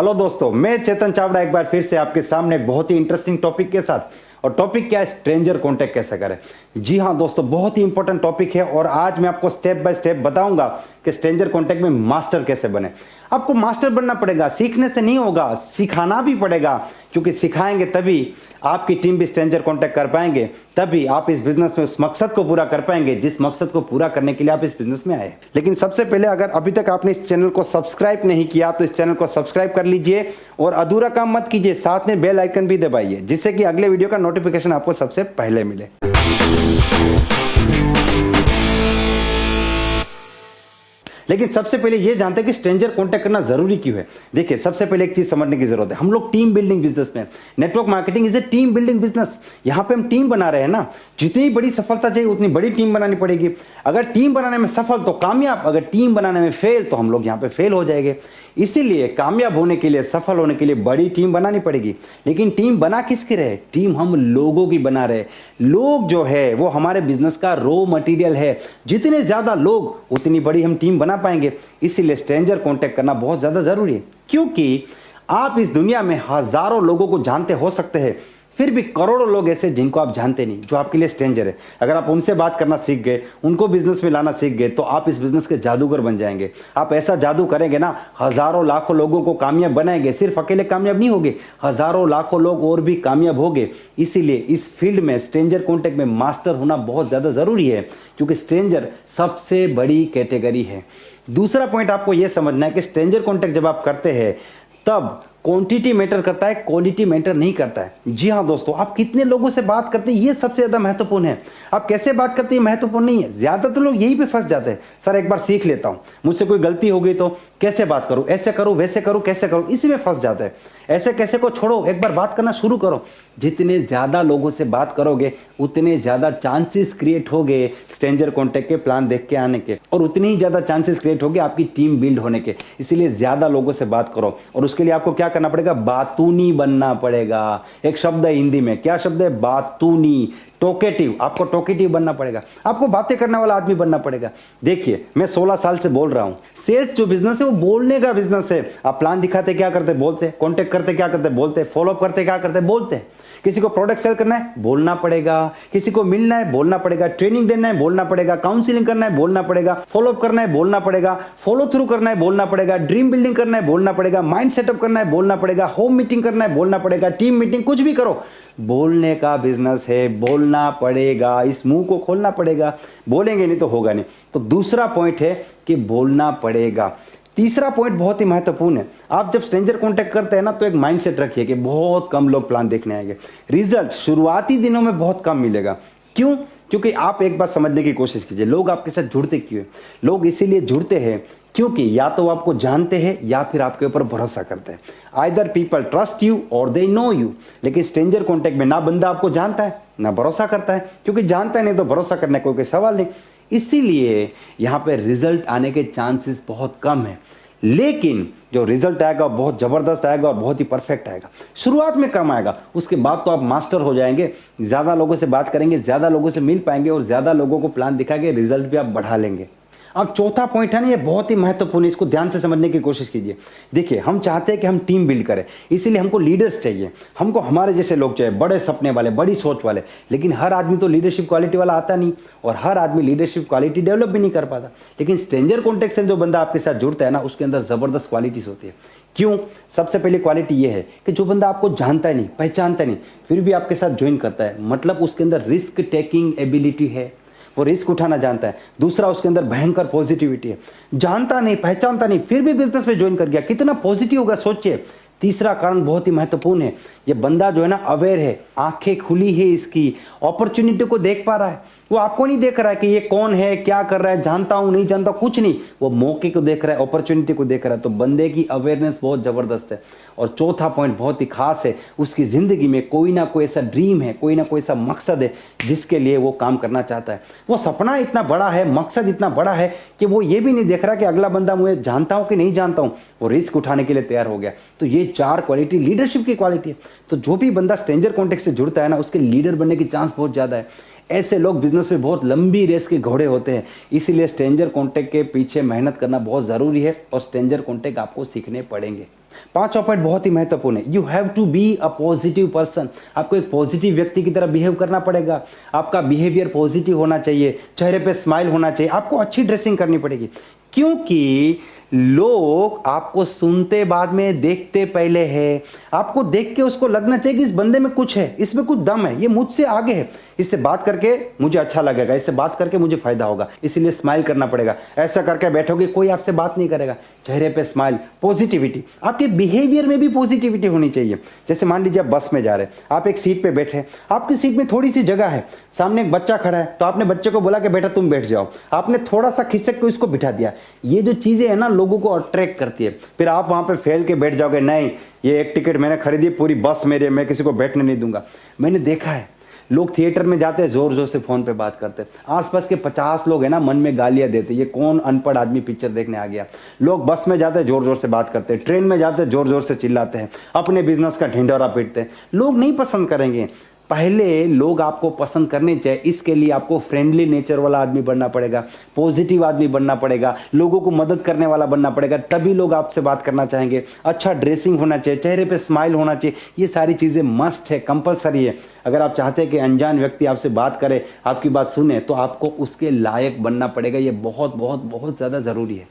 Hello दोस्तों, मैं चेतन चावड़ा एक बार फिर से आपके सामने एक बहुत ही इंटरेस्टिंग टॉपिक के साथ। और टॉपिक क्या है? स्ट्रेंजर कांटेक्ट कैसे करें। जी हाँ दोस्तों, बहुत ही इंपॉर्टेंट टॉपिक है और आज मैं आपको स्टेप बाय स्टेप बताऊंगा कि स्ट्रेंजर कांटेक्ट में मास्टर कैसे बने। आपको मास्टर बनना पड़ेगा, सीखने से नहीं होगा, सिखाना भी पड़ेगा, क्योंकि सिखाएंगे तभी आपकी टीम भी स्ट्रेंजर कांटेक्ट कर पाएंगे, तभी आप इस बिजनेस में उस मकसद को पूरा कर पाएंगे जिस मकसद को पूरा करने के लिए आप इस बिजनेस में आए। लेकिन सबसे पहले, अगर अभी तक आपने इस चैनल को सब्सक्राइब नहीं किया तो इस चैनल को सब्सक्राइब कर लीजिए और अधूरा काम मत कीजिए, साथ में बेल आइकन भी दबाइए जिससे कि अगले वीडियो का नोटिफिकेशन आपको सबसे पहले मिले। लेकिन सबसे पहले यह जानते हैं कि स्ट्रेंजर कांटेक्ट करना जरूरी क्यों है। देखिए, सबसे पहले एक चीज समझने की जरूरत है, हम लोग टीम बिल्डिंग बिजनेस में, network marketing is a team building business. यहां पे हम टीम बना रहे हैं ना, जितनी बड़ी सफलता चाहिए उतनी बड़ी टीम बनानी पड़ेगी। अगर टीम बनाने में सफल तो कामयाब, अगर टीम बनाने में फेल तो हम लोग यहां पे फेल हो जाएंगे। इसीलिए कामयाब होने के लिए, सफल होने के लिए बड़ी टीम बनानी पड़ेगी। लेकिन टीम बना किसकी रहे? टीम हम लोगों की बना रहे। लोग जो है वो हमारे बिजनेस का रॉ मटेरियल है। जितने ज्यादा लोग उतनी बड़ी हम टीम बना पाएंगे। इसीलिए स्ट्रेंजर कांटेक्ट करना बहुत ज्यादा जरूरी है, क्योंकि आप इस दुनिया में हजारों लोगों को जानते हो सकते हैं, फिर भी करोड़ों लोग ऐसे जिनको आप जानते नहीं, जो आपके लिए स्ट्रेंजर है। अगर आप उनसे बात करना सीख गए, उनको बिजनेस में लाना सीख गए, तो आप इस बिजनेस के जादूगर बन जाएंगे। आप ऐसा जादू करेंगे ना, हजारों लाखों लोगों को कामयाब बनाएंगे। सिर्फ अकेले कामयाब नहीं होंगे, हजारों लाखों लोग और भी कामयाब होंगे। इसीलिए इस फील्ड में स्ट्रेंजर कांटेक्ट में मास्टर होना बहुत ज्यादा जरूरी है, क्योंकि स्ट्रेंजर सबसे बड़ी कैटेगरी है। दूसरा पॉइंट आपको यह समझना है कि स्ट्रेंजर कांटेक्ट जब आप करते हैं तब क्वांटिटी मैटर करता है, क्वालिटी मैटर नहीं करता है। जी हाँ दोस्तों, आप कितने लोगों से बात करते हैं ये सबसे ज्यादा महत्वपूर्ण है। आप कैसे बात करते हैं महत्वपूर्ण नहीं है। ज्यादातर लोग यही पे फंस जाते हैं, सर एक बार सीख लेता हूं, मुझसे कोई गलती हो गई तो कैसे बात करूं, ऐसे करूं, वैसे करूं, कैसे करूं, इसी में फंस जाते हैं। ऐसे कैसे को छोड़ो, एक बार बात करना शुरू करो। जितने ज्यादा लोगों से बात करोगे उतने ज्यादा चांसेस क्रिएट होंगे स्ट्रेंजर कांटेक्ट के प्लान देख के आने के, और उतने ही ज्यादा चांसेस क्रिएट होंगे आपकी टीम बिल्ड होने के। इसीलिए ज्यादा लोगों से बात करो, और उसके लिए आपको क्या करना पड़ेगा? बातूनी बनना पड़ेगा। एक शब्द है हिंदी में, क्या शब्द है? बातूनी, टोकेटिव। आपको टोकेटिव बनना पड़ेगा, आपको बातें करने वाला आदमी बनना पड़ेगा। देखिए, मैं 16 साल से बोल रहा हूं, सेल्स जो बिजनेस है वो बोलने का बिजनेस है। आप प्लान दिखाते क्या करते? बोलते। कांटेक्ट करते क्या करते? बोलते। फॉलोअप करते क्या करते? बोलते। किसी को प्रोडक्ट सेल करना है, बोलना पड़ेगा। किसी को मिलना है, बोलना पड़ेगा। ट्रेनिंग देना है, बोलना पड़ेगा। काउंसलिंग करना है, बोलना पड़ेगा। फॉलोअप करना है, बोलना पड़ेगा। फॉलो थ्रू करना है, बोलना पड़ेगा। ड्रीम बिल्डिंग करना है, बोलना पड़ेगा। माइंड सेटअप करना है, बोलना पड़ेगा। होम मीटिंग करना है, बोलना पड़ेगा। टीम मीटिंग, कुछ भी करो, बोलने का बिजनेस है, बोलना पड़ेगा। इस मुंह को खोलना पड़ेगा, बोलेंगे नहीं तो होगा नहीं। तो दूसरा पॉइंट है कि बोलना पड़ेगा। तीसरा पॉइंट बहुत ही महत्वपूर्ण है। आप जब स्ट्रेंजर कांटेक्ट करते हैं ना, तो एक माइंडसेट रखिए कि बहुत कम लोग प्लान देखने आएंगे। रिजल्ट शुरुआती दिनों में बहुत कम मिलेगा। क्यों? क्योंकि आप एक बात समझने की कोशिश कीजिए, लोग आपके साथ जुड़ते क्यों हैं? लोग इसीलिए जुड़ते हैं क्योंकि या तो आपको जानते हैं या फिर आपके ऊपर भरोसा करते हैं। आइदर पीपल ट्रस्ट यू और दे नो यू। लेकिन स्ट्रेंजर कांटेक्ट में ना बंदा आपको जानता है ना भरोसा करता है, क्योंकि जानता है नहीं तो भरोसा करने का कोई सवाल नहीं। इसीलिए यहां पे रिजल्ट आने के चांसेस बहुत कम है। लेकिन जो रिजल्ट आएगा बहुत जबरदस्त आएगा और बहुत ही परफेक्ट आएगा। शुरुआत में कम आएगा, उसके बाद तो आप मास्टर हो जाएंगे। ज्यादा लोगों से बात करेंगे, ज्यादा लोगों से मिल पाएंगे और ज्यादा लोगों को प्लान दिखाएंगे, रिजल्ट भी आप बढ़ा लेंगे। अब चौथा पॉइंट है ना, ये बहुत ही महत्वपूर्ण है, इसको ध्यान से समझने की कोशिश कीजिए। देखिए, हम चाहते हैं कि हम टीम बिल्ड करें, इसीलिए हमको लीडर्स चाहिए, हमको हमारे जैसे लोग चाहिए, बड़े सपने वाले, बड़ी सोच वाले। लेकिन हर आदमी तो लीडरशिप क्वालिटी वाला आता नहीं, और हर आदमी लीडरशिप क्वालिटी डेवलप भी नहीं कर पाता। लेकिन स्ट्रेंजर कांटेक्ट से जो बंदा आपके साथ जुड़ता है ना, उसके अंदर जबरदस्त क्वालिटीज होती है। क्यों? सबसे पहली क्वालिटी ये है कि जो बंदा आपको जानता नहीं, पहचानता नहीं, फिर भी आपके साथ ज्वाइन करता है, मतलब उसके अंदर रिस्क टेकिंग एबिलिटी है, वो रिस्क उठाना जानता है। दूसरा, उसके अंदर भयंकर पॉजिटिविटी है। जानता नहीं, पहचानता नहीं, फिर भी बिजनेस में ज्वाइन कर गया, कितना पॉजिटिव होगा सोचिए। तीसरा कारण बहुत ही महत्वपूर्ण है, ये बंदा जो है ना अवेयर है, आंखें खुली है, इसकी अपॉर्चुनिटी को देख पा रहा है। वो आपको नहीं देख रहा है कि ये कौन है, क्या कर रहा है, जानता हूं नहीं जानता, कुछ नहीं, वो मौके को देख रहा है, अपॉर्चुनिटी को देख रहा है। तो बंदे की अवेयरनेस बहुत जबरदस्त है। और चौथा पॉइंट बहुत ही खास है, उसकी जिंदगी में कोई ना कोई ऐसा ड्रीम है, कोई ना कोई ऐसा मकसद है जिसके लिए वो काम करना चाहता है। वो सपना इतना बड़ा है, मकसद इतना बड़ा है कि वो ये भी नहीं देख रहा कि अगला बंदा मुझे जानता हूं कि नहीं जानता हूं, वो रिस्क उठाने के लिए तैयार हो गया। तो ये 4 क्वालिटी लीडरशिप की क्वालिटी है। तो जो भी बंदा स्ट्रेंजर कांटेक्ट से जुड़ता है ना, उसके लीडर बनने की चांस बहुत ज्यादा है। ऐसे लोग बिजनेस में बहुत लंबी रेस के घोड़े होते हैं। इसीलिए स्ट्रेंजर कांटेक्ट के पीछे मेहनत करना बहुत जरूरी है और स्ट्रेंजर कांटेक्ट आपको सीखने पड़ेंगे। पांचवा पॉइंट बहुत ही महत्वपूर्ण है, you have to be a positive person. आपको एक पॉजिटिव व्यक्ति की तरह बिहेव करना पड़ेगा। आपका बिहेवियर पॉजिटिव होना चाहिए, चेहरे पे स्माइल होना चाहिए, आपको अच्छी ड्रेसिंग करनी पड़ेगी, क्योंकि लोग आपको सुनते बाद में देखते पहले है। आपको देख के उसको लगना चाहिए कि इस बंदे में कुछ है, इसमें कुछ दम है, ये मुझसे आगे है, इससे बात करके मुझे अच्छा लगेगा, इससे बात करके मुझे फायदा होगा, इसीलिए स्माइल करना पड़ेगा। ऐसा करके बैठोगे कोई आपसे बात नहीं करेगा। चेहरे पे स्माइल, पॉजिटिविटी, आपके बिहेवियर में भी पॉजिटिविटी होनी चाहिए। जैसे मान लीजिए आप बस में जा रहे हैं, आप एक सीट पे बैठे, आपकी सीट में थोड़ी सी जगह है, सामने एक बच्चा खड़ा है, तो आपने बच्चे को बोला कि बेटा तुम बैठ जाओ, आपने थोड़ा सा खिसक के उसको बिठा दिया। ये जो चीजें है ना, लोगों को अट्रैक्ट करती है। फिर आप वहां पे फैल के बैठ जाओगे, नहीं ये एक टिकट मैंने खरीदी, पूरी बस मेरे, मैं किसी को बैठने नहीं दूंगा। मैंने देखा है लोग थिएटर में जाते हैं, जोर जोर से फोन पे बात करते हैं, आसपास के 50 लोग हैं ना मन में गालियां देते, ये कौन अनपढ़ आदमी पिक्चर देखने आ गया। लोग बस में जाते हैं जोर जोर से बात करते हैं, ट्रेन में जाते हैं जोर जोर से चिल्लाते हैं, अपने बिजनेस का ढिंढोरा पीटते हैं। लोग नहीं पसंद करेंगे। पहले लोग आपको पसंद करने चाहिए, इसके लिए आपको फ्रेंडली नेचर वाला आदमी बनना पड़ेगा, पॉजिटिव आदमी बनना पड़ेगा, लोगों को मदद करने वाला बनना पड़ेगा, तभी लोग आपसे बात करना चाहेंगे। अच्छा ड्रेसिंग होना चाहिए, चेहरे पे स्माइल होना चाहिए, ये सारी चीजें मस्ट है, कंपलसरी है। अगर आप चाहते हैं कि अनजान व्यक्ति आपसे बात करे, आपकी बात सुने, तो आपको उसके लायक बनना पड़ेगा। ये बहुत बहुत बहुत ज्यादा जरूरी है।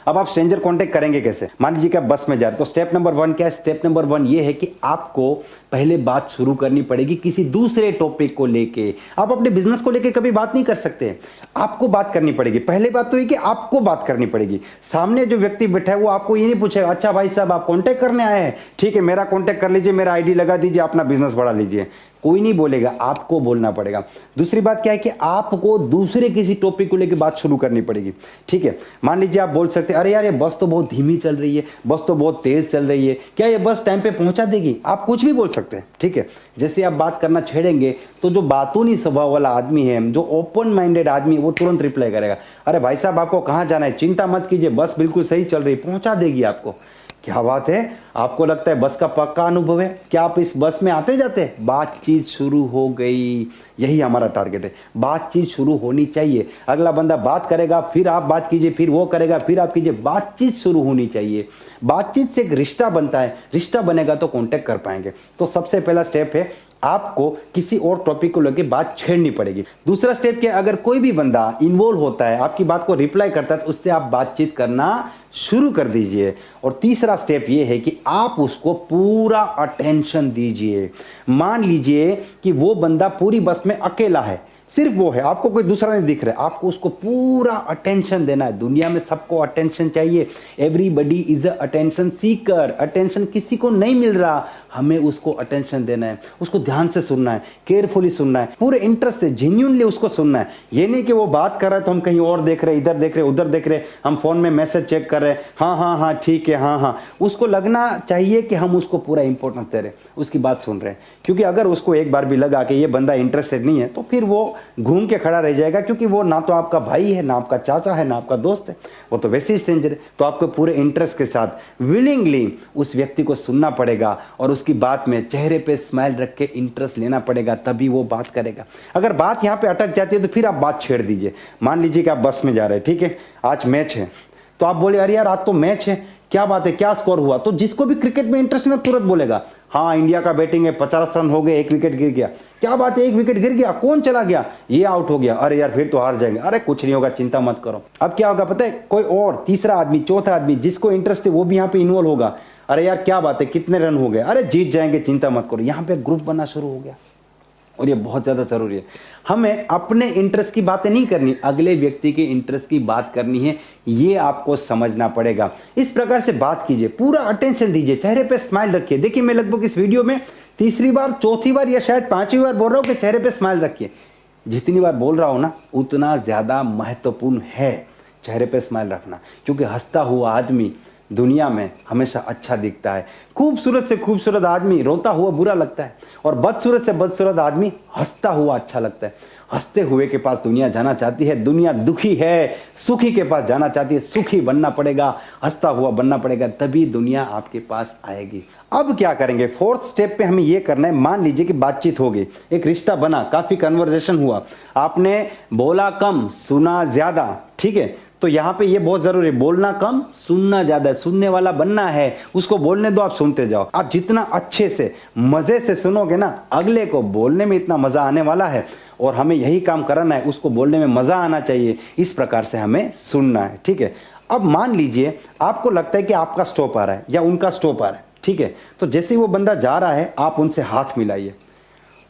अब आप स्ट्रेंजर कांटेक्ट करेंगे कैसे? मान लीजिए कि आप बस में जा रहे हैं, तो स्टेप नंबर 1 क्या है? स्टेप नंबर 1 ये है कि आपको पहले बात शुरू करनी पड़ेगी किसी दूसरे टॉपिक को लेके। आप अपने बिजनेस को लेके कभी बात नहीं कर सकते, आपको बात करनी पड़ेगी। पहले बात तो ये कि आपको बात करनी पड़ेगी। सामने जो व्यक्ति बैठा है वो आपको ये नहीं पूछेगा, अच्छा भाई साहब आप कांटेक्ट करने आए हैं, ठीक है मेरा कांटेक्ट कर लीजिए, मेरा आईडी लगा दीजिए, अपना बिजनेस बढ़ा लीजिए। कोई नहीं बोलेगा, आपको बोलना पड़ेगा। दूसरी बात क्या है कि आपको दूसरे किसी टॉपिक को लेकर बात शुरू करनी पड़ेगी। ठीक है, मान लीजिए आप बोल सकते हैं अरे यार ये बस तो बहुत धीमी चल रही है, बस तो बहुत तेज चल रही है, क्या ये बस टाइम पे पहुंचा देगी? आप कुछ भी बोल सकते हैं। ठीक है, जैसे आप बात करना छेड़ेंगे तो जो बातूनी स्वभाव वाला आदमी है, जो ओपन माइंडेड आदमी है, वो तुरंत रिप्लाई करेगा, अरे भाई साहब आपको कहां जाना है, चिंता मत कीजिए, बस बिल्कुल सही चल रही, पहुंचा देगी आपको। क्या बात है, आपको लगता है बस का पक्का अनुभव है, क्या आप इस बस में आते जाते हैं? बातचीत शुरू हो गई, यही हमारा टारगेट है। बातचीत शुरू होनी चाहिए, अगला बंदा बात करेगा, फिर आप बात कीजिए, फिर वो करेगा, फिर आप कीजिए, बातचीत शुरू होनी चाहिए। बातचीत से एक रिश्ता बनता है, रिश्ता बनेगा तो कांटेक्ट कर पाएंगे। तो सबसे पहला स्टेप है आपको किसी और टॉपिक को लेकर बात छेड़नी पड़ेगी। दूसरा स्टेप क्या है, अगर कोई भी बंदा इन्वॉल्व होता है, आपकी बात को रिप्लाई करता है, तो उससे आप बातचीत करना शुरू कर दीजिए। और तीसरा स्टेप यह है कि आप उसको पूरा अटेंशन दीजिए। मान लीजिए कि वो बंदा पूरी बस में अकेला है, सिर्फ वो है, आपको कोई दूसरा नहीं दिख रहा है, आपको उसको पूरा अटेंशन देना है। दुनिया में सबको अटेंशन चाहिए, everybody is a attention seeker. Attention किसी को नहीं मिल रहा, हमें उसको अटेंशन देना है, उसको ध्यान से सुनना है, केयरफुली सुनना है, पूरे इंटरेस्ट से, जेन्युइनली उसको सुनना है। ये नहीं कि वो बात कर रहा है तो हम कहीं और देख रहे, इधर देख रहे, उधर देख रहे, हम फोन में मैसेज चेक कर रहे, हाँ हाँ हाँ ठीक है, हाँ हाँ। उसको लगना चाहिए कि हम उसको पूरा इंपॉर्टेंस दे रहे, उसकी बात सुन रहे हैं। क्योंकि अगर उसको एक बार भी लगा कि ये बंदा इंटरेस्टेड नहीं है, तो फिर वो घूम के खड़ा रह जाएगा, क्योंकि वो ना तो आपका भाई है, ना आपका चाचा है, ना आपका दोस्त है, वो तो वैसे ही स्ट्रेंजर है। तो आपको पूरे इंटरेस्ट के साथ विलिंगली उस व्यक्ति को सुनना पड़ेगा और उसकी बात में चेहरे पे स्माइल रख के इंटरेस्ट लेना पड़ेगा, तभी वो बात करेगा। अगर बात यहां पे अटक जाती है तो फिर आप बात छेड़ दीजिए। मान लीजिए कि आप बस में जा रहे हैं, ठीक है, आज मैच है, तो आप बोले अरे यार आज तो मैच है, क्या बात है, क्या स्कोर हुआ? तो जिसको भी क्रिकेट में इंटरेस्ट ना तुरंत बोलेगा, हाँ इंडिया का बैटिंग है, 50 रन हो गए, 1 विकेट गिर गया। क्या बात है, 1 विकेट गिर गया, कौन चला गया? ये आउट हो गया, अरे यार फिर तो हार जाएंगे, अरे कुछ नहीं होगा, चिंता मत करो। अब क्या होगा पता है, कोई और तीसरा आदमी, चौथा आदमी जिसको इंटरेस्ट है वो भी यहाँ पे इन्वॉल्व होगा, अरे यार क्या बात है, कितने रन हो गए, अरे जीत जाएंगे, चिंता मत करो। यहाँ पे ग्रुप बनना शुरू हो गया, और ये बहुत ज्यादा जरूरी है। हमें अपने इंटरेस्ट की बातें नहीं करनी, अगले व्यक्ति के इंटरेस्ट की बात करनी है, ये आपको समझना पड़ेगा। इस प्रकार से बात कीजिए, पूरा अटेंशन दीजिए, चेहरे पे स्माइल रखिए। देखिए मैं लगभग इस वीडियो में तीसरी बार, चौथी बार या शायद 5वीं बार बोल रहा हूं कि चेहरे पे स्माइल रखिए। जितनी बार बोल रहा हूं ना, उतना ज्यादा महत्वपूर्ण है चेहरे पे स्माइल रखना, क्योंकि हंसता हुआ आदमी दुनिया में हमेशा अच्छा दिखता है। खूबसूरत से खूबसूरत आदमी रोता हुआ बुरा लगता है, और बदसूरत से बदसूरत आदमी हंसता हुआ अच्छा लगता है। हंसते हुए के पास दुनिया जाना चाहती है, दुनिया दुखी है, सुखी के पास जाना चाहती है। सुखी बनना पड़ेगा, हंसता हुआ बनना पड़ेगा, तभी दुनिया आपके पास आएगी। अब क्या करेंगे, 4th स्टेप पे हमें यह करना है। मान लीजिए कि बातचीत हो गई, एक रिश्ता बना, काफी कन्वर्सेशन हुआ, आपने बोला कम सुना ज्यादा, ठीक है, तो यहाँ पे ये बहुत जरूरी है, बोलना कम सुनना ज्यादा है। सुनने वाला बनना है, उसको बोलने दो, आप सुनते जाओ। आप जितना अच्छे से मजे से सुनोगे ना, अगले को बोलने में इतना मजा आने वाला है। और हमें यही काम करना है, उसको बोलने में मजा आना चाहिए, इस प्रकार से हमें सुनना है, ठीक है। अब मान लीजिए आपको लगता है कि आपका स्टॉप आ रहा है या उनका स्टॉप आ रहा है, ठीक है। तो जैसे ही वो बंदा जा रहा है, आप उनसे हाथ मिलाइए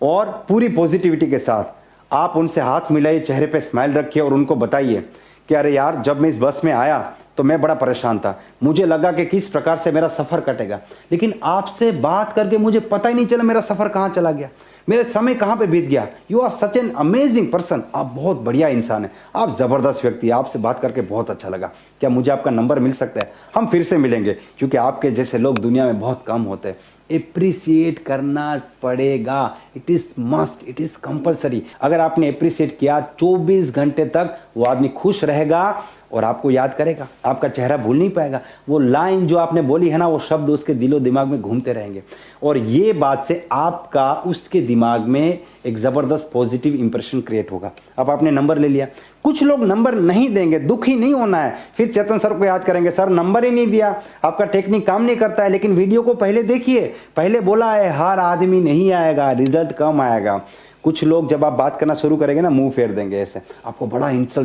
और पूरी पॉजिटिविटी के साथ आप उनसे हाथ मिलाइए, चेहरे पे स्माइल रखिए और उनको बताइए कि अरे यार, जब मैं इस बस में आया तो मैं बड़ा परेशान था, मुझे लगा कि किस प्रकार से मेरा सफर कटेगा, लेकिन आपसे बात करके मुझे पता ही नहीं चला मेरा सफर कहाँ चला गया, मेरे समय कहाँ पे बीत गया। You are such an amazing person, आप बहुत बढ़िया इंसान है, आप जबरदस्त व्यक्ति, आपसे बात करके बहुत अच्छा लगा, क्या मुझे आपका नंबर मिल सकता है? हम फिर से मिलेंगे, क्योंकि आपके जैसे लोग दुनिया में बहुत कम होते हैं। एप्रिसिएट करना पड़ेगा, it is must, it is compulsory. अगर आपने एप्रिसिएट किया, 24 घंटे तक वो आदमी खुश रहेगा और आपको याद करेगा, आपका चेहरा भूल नहीं पाएगा। वो लाइन जो आपने बोली है ना, वो शब्द उसके दिलो दिमाग में घूमते रहेंगे और ये बात से आपका उसके दिमाग में एक जबरदस्त पॉजिटिव इंप्रेशन क्रिएट होगा। अब आपने नंबर ले लिया, कुछ लोग नंबर नहीं देंगे, दुखी नहीं होना है, फिर चेतन सर को याद करेंगे, सर नंबर ही नहीं दिया, आपका टेक्निक काम नहीं करता है। लेकिन वीडियो को पहले देखिए, पहले बोला है हर आदमी नहीं आएगा, रिजल्ट कम आएगा। कुछ लोग जब आप बात करना शुरू करेंगे ना, मुंह फेर देंगे ऐसे, आपको बड़ा इंसल्ट